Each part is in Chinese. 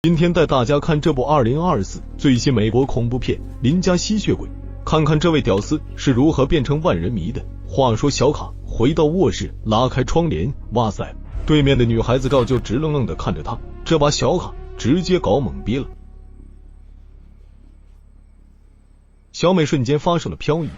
今天带大家看这部2024最新美国恐怖片《邻家吸血鬼》，看看这位屌丝是如何变成万人迷的。话说小卡回到卧室，拉开窗帘，哇塞，对面的女孩子照就直愣愣地看着他，这把小卡直接搞懵逼了。小美瞬间发生了漂移，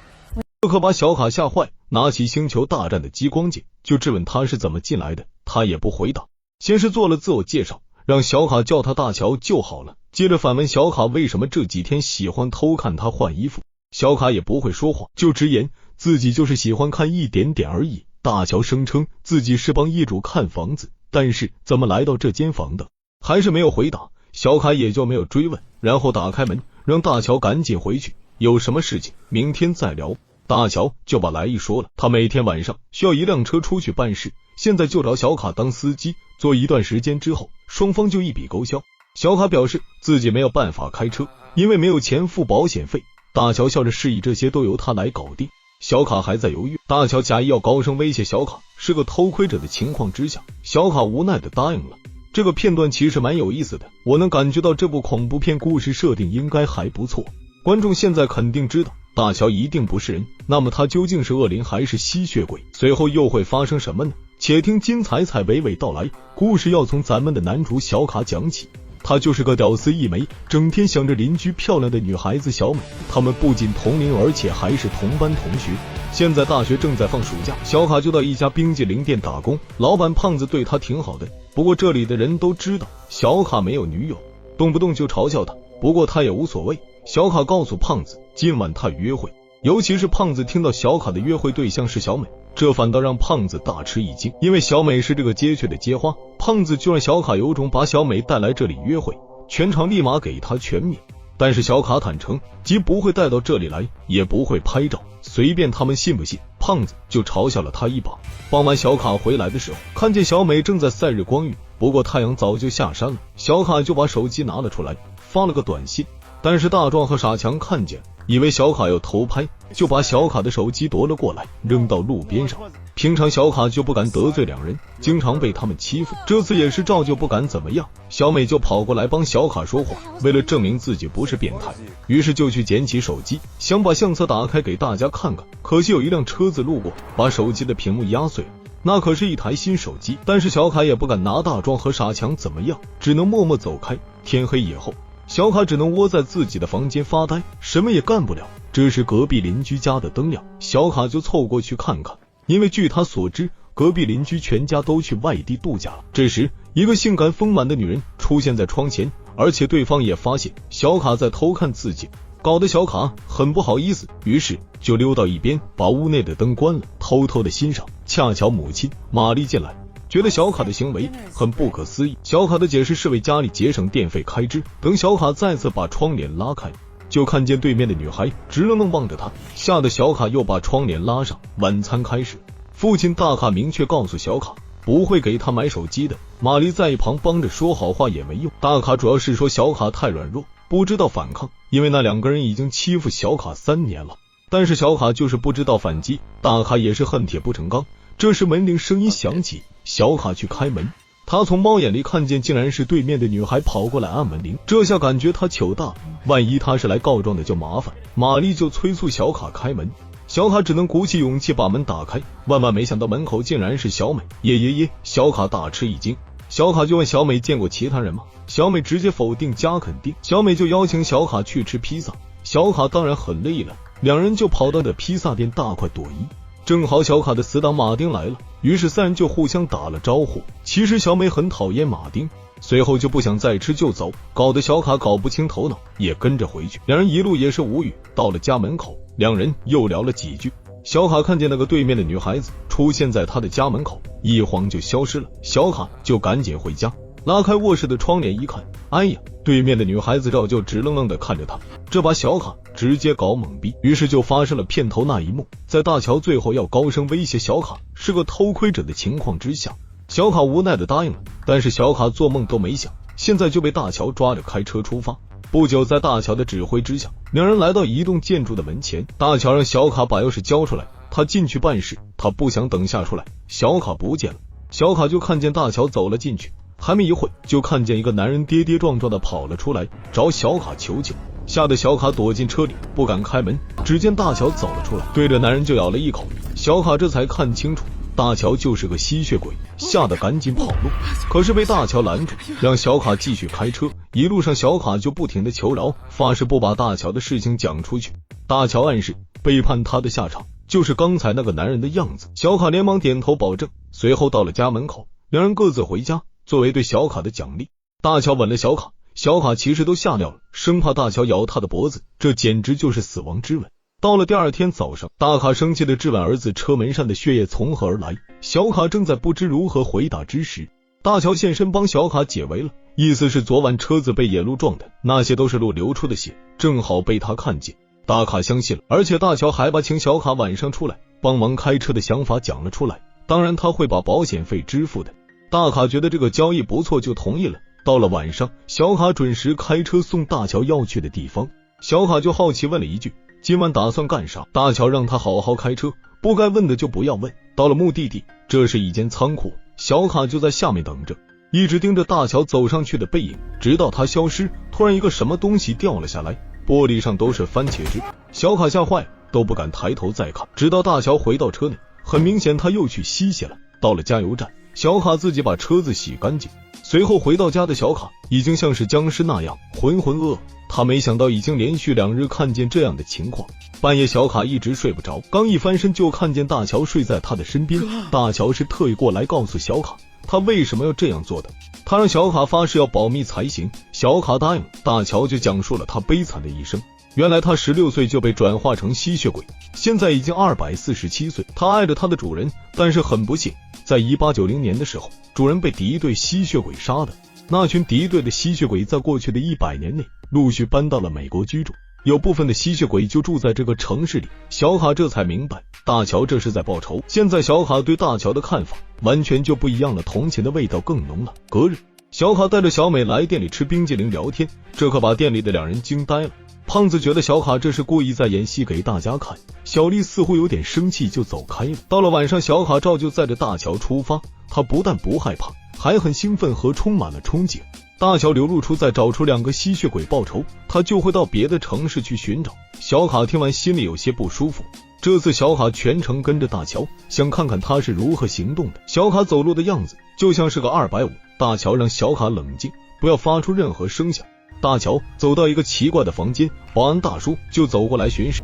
这可把小卡吓坏，拿起星球大战的激光剑就质问他是怎么进来的，他也不回答，先是做了自我介绍，让小卡叫他大乔就好了，接着反问小卡为什么这几天喜欢偷看他换衣服。小卡也不会说谎，就直言自己就是喜欢看一点点而已。大乔声称自己是帮业主看房子，但是怎么来到这间房的，还是没有回答。小卡也就没有追问，然后打开门让大乔赶紧回去，有什么事情明天再聊。大乔就把来意说了，他每天晚上需要一辆车出去办事，现在就找小卡当司机，做一段时间之后双方就一笔勾销。小卡表示自己没有办法开车，因为没有钱付保险费。大乔笑着示意这些都由他来搞定。小卡还在犹豫，大乔假意要高声威胁小卡是个偷窥者的情况之下，小卡无奈的答应了。这个片段其实蛮有意思的，我能感觉到这部恐怖片故事设定应该还不错。观众现在肯定知道大乔一定不是人，那么他究竟是恶灵还是吸血鬼？随后又会发生什么呢？且听金彩彩娓娓道来。故事要从咱们的男主小卡讲起，他就是个屌丝一枚，整天想着邻居漂亮的女孩子小美，他们不仅同龄，而且还是同班同学。现在大学正在放暑假，小卡就到一家冰激凌店打工，老板胖子对他挺好的，不过这里的人都知道小卡没有女友，动不动就嘲笑他，不过他也无所谓。小卡告诉胖子今晚他约会，尤其是胖子听到小卡的约会对象是小美，这反倒让胖子大吃一惊，因为小美是这个街区的街花，胖子就让小卡有种把小美带来这里约会，全场立马给他全免。但是小卡坦诚既不会带到这里来，也不会拍照，随便他们信不信。胖子就嘲笑了他一把。傍晚小卡回来的时候，看见小美正在晒日光浴，不过太阳早就下山了，小卡就把手机拿了出来，发了个短信。但是大壮和傻强看见，以为小卡要偷拍，就把小卡的手机夺了过来，扔到路边上。平常小卡就不敢得罪两人，经常被他们欺负，这次也是照旧不敢怎么样。小美就跑过来帮小卡说话，为了证明自己不是变态，于是就去捡起手机，想把相册打开给大家看看，可惜有一辆车子路过，把手机的屏幕压碎了。那可是一台新手机，但是小卡也不敢拿大壮和傻强怎么样，只能默默走开。天黑以后，小卡只能窝在自己的房间发呆，什么也干不了。这时隔壁邻居家的灯亮，小卡就凑过去看看，因为据他所知，隔壁邻居全家都去外地度假了。这时一个性感丰满的女人出现在窗前，而且对方也发现小卡在偷看自己，搞得小卡很不好意思，于是就溜到一边把屋内的灯关了，偷偷的欣赏。恰巧母亲玛丽进来，觉得小卡的行为很不可思议，小卡的解释是为家里节省电费开支。等小卡再次把窗帘拉开，就看见对面的女孩直愣愣望着他，吓得小卡又把窗帘拉上。晚餐开始，父亲大卡明确告诉小卡不会给他买手机的，玛丽在一旁帮着说好话也没用。大卡主要是说小卡太软弱，不知道反抗，因为那两个人已经欺负小卡3年了，但是小卡就是不知道反击，大卡也是恨铁不成钢。这时门铃声音响起，小卡去开门，他从猫眼里看见竟然是对面的女孩跑过来按门铃，这下感觉他糗大，万一他是来告状的就麻烦。玛丽就催促小卡开门，小卡只能鼓起勇气把门打开，万万没想到门口竟然是小美。耶，小卡大吃一惊，小卡就问小美见过其他人吗？小美直接否定加肯定。小美就邀请小卡去吃披萨，小卡当然很累了，两人就跑到的披萨店大快朵颐。正好小卡的死党马丁来了，于是三人就互相打了招呼。其实小美很讨厌马丁，随后就不想再吃就走，搞得小卡搞不清头脑，也跟着回去。两人一路也是无语，到了家门口，两人又聊了几句。小卡看见那个对面的女孩子出现在他的家门口，一晃就消失了。小卡就赶紧回家，拉开卧室的窗帘一看，哎呀，对面的女孩子照就直愣愣地看着他，这把小卡直接搞懵逼。于是就发生了片头那一幕，在大乔最后要高声威胁小卡是个偷窥者的情况之下，小卡无奈地答应了。但是小卡做梦都没想，现在就被大乔抓着开车出发。不久，在大乔的指挥之下，两人来到一栋建筑的门前，大乔让小卡把钥匙交出来，他进去办事，他不想等下出来，小卡不见了。小卡就看见大乔走了进去，还没一会就看见一个男人跌跌撞撞的跑了出来，找小卡求救。吓得小卡躲进车里，不敢开门。只见大乔走了出来，对着男人就咬了一口。小卡这才看清楚，大乔就是个吸血鬼，吓得赶紧跑路，可是被大乔拦住，让小卡继续开车。一路上小卡就不停地求饶，发誓不把大乔的事情讲出去。大乔暗示背叛他的下场就是刚才那个男人的样子。小卡连忙点头保证。随后到了家门口，两人各自回家，作为对小卡的奖励。大乔吻了小卡，小卡其实都吓尿了，生怕大乔咬他的脖子，这简直就是死亡之吻。到了第二天早上，大卡生气地质问儿子车门上的血液从何而来。小卡正在不知如何回答之时，大乔现身帮小卡解围了，意思是昨晚车子被野鹿撞的，那些都是鹿流出的血，正好被他看见。大卡相信了，而且大乔还把请小卡晚上出来帮忙开车的想法讲了出来，当然他会把保险费支付的。大卡觉得这个交易不错，就同意了。到了晚上，小卡准时开车送大乔要去的地方。小卡就好奇问了一句，今晚打算干啥？大乔让他好好开车，不该问的就不要问。到了目的地，这是一间仓库，小卡就在下面等着，一直盯着大乔走上去的背影，直到他消失。突然一个什么东西掉了下来，玻璃上都是番茄汁，小卡吓坏，都不敢抬头再看。直到大乔回到车内，很明显他又去吸血了。到了加油站，小卡自己把车子洗干净。随后回到家的小卡已经像是僵尸那样浑浑噩噩，他没想到已经连续2日看见这样的情况。半夜小卡一直睡不着，刚一翻身就看见大乔睡在他的身边。大乔是特意过来告诉小卡他为什么要这样做的，他让小卡发誓要保密才行。小卡答应，大乔就讲述了他悲惨的一生。原来他16岁就被转化成吸血鬼，现在已经247岁。他爱着他的主人，但是很不幸，在1890年的时候，主人被敌对吸血鬼杀的。那群敌对的吸血鬼在过去的100年内陆续搬到了美国居住，有部分的吸血鬼就住在这个城市里。小卡这才明白，大乔这是在报仇。现在小卡对大乔的看法完全就不一样了，同情的味道更浓了。隔日，小卡带着小美来店里吃冰激凌聊天，这可把店里的两人惊呆了。胖子觉得小卡这是故意在演戏给大家看，小丽似乎有点生气就走开了。到了晚上，小卡照旧载着大乔出发，他不但不害怕，还很兴奋和充满了憧憬。大乔流露出再找出2个吸血鬼报仇，他就会到别的城市去寻找。小卡听完心里有些不舒服，这次小卡全程跟着大乔，想看看他是如何行动的。小卡走路的样子就像是个250，大乔让小卡冷静，不要发出任何声响。大乔走到一个奇怪的房间，保安大叔就走过来巡视。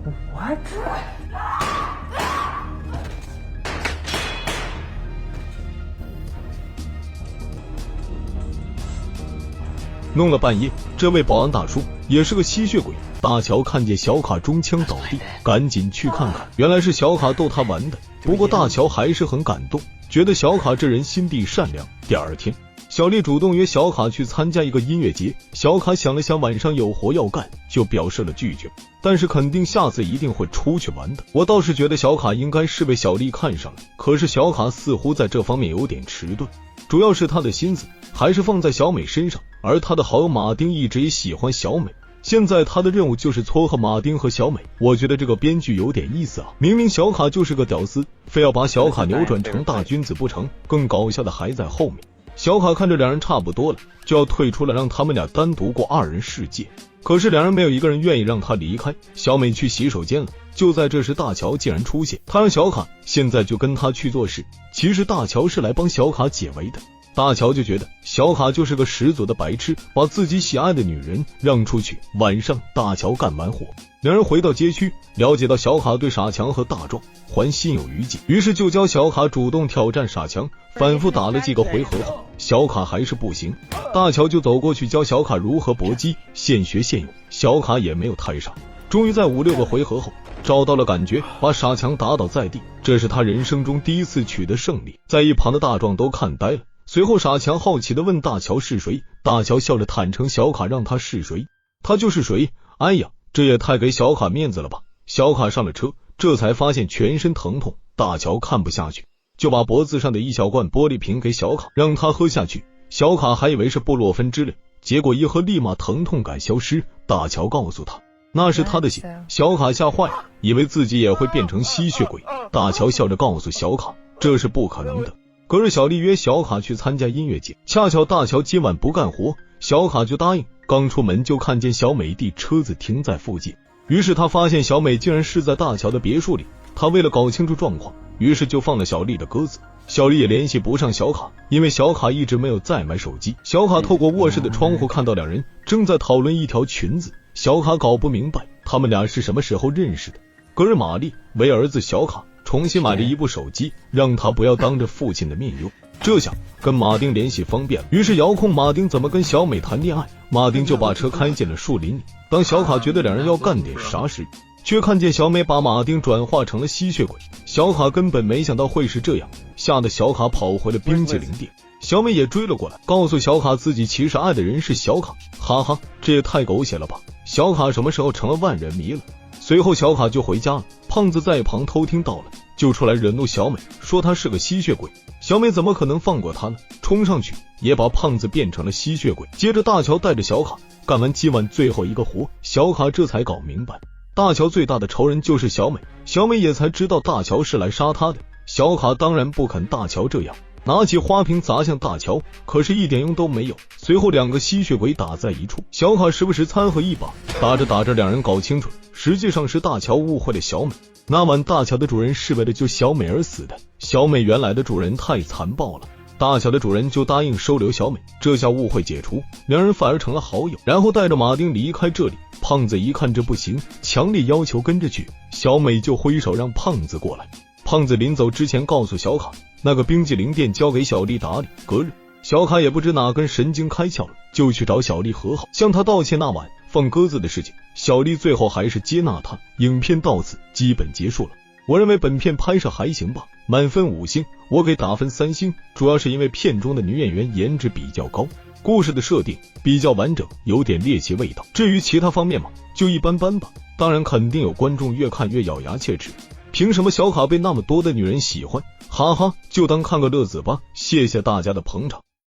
弄了半夜，这位保安大叔也是个吸血鬼。大乔看见小卡中枪倒地，赶紧去看看，原来是小卡逗他玩的。不过大乔还是很感动，觉得小卡这人心地善良。第二天，小丽主动约小卡去参加一个音乐节，小卡想了想晚上有活要干，就表示了拒绝，但是肯定下次一定会出去玩的。我倒是觉得小卡应该是被小丽看上了，可是小卡似乎在这方面有点迟钝，主要是他的心思还是放在小美身上，而他的好友马丁一直也喜欢小美，现在他的任务就是撮合马丁和小美。我觉得这个编剧有点意思啊，明明小卡就是个屌丝，非要把小卡扭转成大君子不成，更搞笑的还在后面。小卡看着两人差不多了，就要退出了，让他们俩单独过2人世界。可是两人没有一个人愿意让他离开。小美去洗手间了，就在这时大乔竟然出现，他让小卡现在就跟他去做事。其实大乔是来帮小卡解围的。大乔就觉得小卡就是个十足的白痴，把自己喜爱的女人让出去。晚上大乔干完活，两人回到街区，了解到小卡对傻强和大壮还心有余悸，于是就教小卡主动挑战傻强。反复打了几个回合后，小卡还是不行，大乔就走过去教小卡如何搏击，现学现用。小卡也没有太傻，终于在5、6个回合后找到了感觉，把傻强打倒在地。这是他人生中第一次取得胜利，在一旁的大壮都看呆了。随后傻强好奇地问大乔是谁，大乔笑着坦诚小卡让他是谁，他就是谁。哎呀，这也太给小卡面子了吧。小卡上了车，这才发现全身疼痛，大乔看不下去，就把脖子上的一小罐玻璃瓶给小卡，让他喝下去。小卡还以为是布洛芬之类，结果一喝立马疼痛感消失。大乔告诉他那是他的血，小卡吓坏了，以为自己也会变成吸血鬼。大乔笑着告诉小卡这是不可能的，隔日小丽约小卡去参加音乐节，恰巧大乔今晚不干活，小卡就答应。刚出门就看见小美的车子停在附近，于是他发现小美竟然是在大乔的别墅里。他为了搞清楚状况，于是就放了小丽的鸽子。小丽也联系不上小卡，因为小卡一直没有再买手机。小卡透过卧室的窗户看到两人正在讨论一条裙子，小卡搞不明白他们俩是什么时候认识的。隔日玛丽为儿子小卡重新买了一部手机，让他不要当着父亲的面用，这下跟马丁联系方便了。于是遥控马丁怎么跟小美谈恋爱，马丁就把车开进了树林里。当小卡觉得两人要干点啥时，却看见小美把马丁转化成了吸血鬼。小卡根本没想到会是这样，吓得小卡跑回了冰淇淋店。小美也追了过来，告诉小卡自己其实爱的人是小卡。哈哈，这也太狗血了吧，小卡什么时候成了万人迷了？随后小卡就回家了，胖子在一旁偷听到了，就出来惹怒小美，说他是个吸血鬼。小美怎么可能放过他呢？冲上去也把胖子变成了吸血鬼。接着大乔带着小卡干完今晚最后一个活，小卡这才搞明白大乔最大的仇人就是小美，小美也才知道大乔是来杀他的。小卡当然不肯大乔这样，拿起花瓶砸向大乔，可是一点用都没有。随后两个吸血鬼打在一处，小卡时不时掺和一把，打着打着两人搞清楚，实际上是大乔误会了小美。那晚大乔的主人是为了救小美而死的，小美原来的主人太残暴了，大乔的主人就答应收留小美，这下误会解除，两人反而成了好友，然后带着马丁离开这里。胖子一看这不行，强烈要求跟着去，小美就挥手让胖子过来。胖子临走之前告诉小卡，那个冰激凌店交给小丽打理。隔日小卡也不知哪根神经开窍了，就去找小丽和好，向她道歉那晚放鸽子的事情。小丽最后还是接纳他。影片到此基本结束了。我认为本片拍摄还行吧，满分5星，我给打分3星，主要是因为片中的女演员颜值比较高，故事的设定比较完整，有点猎奇味道。至于其他方面嘛，就一般般吧。当然肯定有观众越看越咬牙切齿，凭什么小卡被那么多的女人喜欢？哈哈，就当看个乐子吧，谢谢大家的捧场。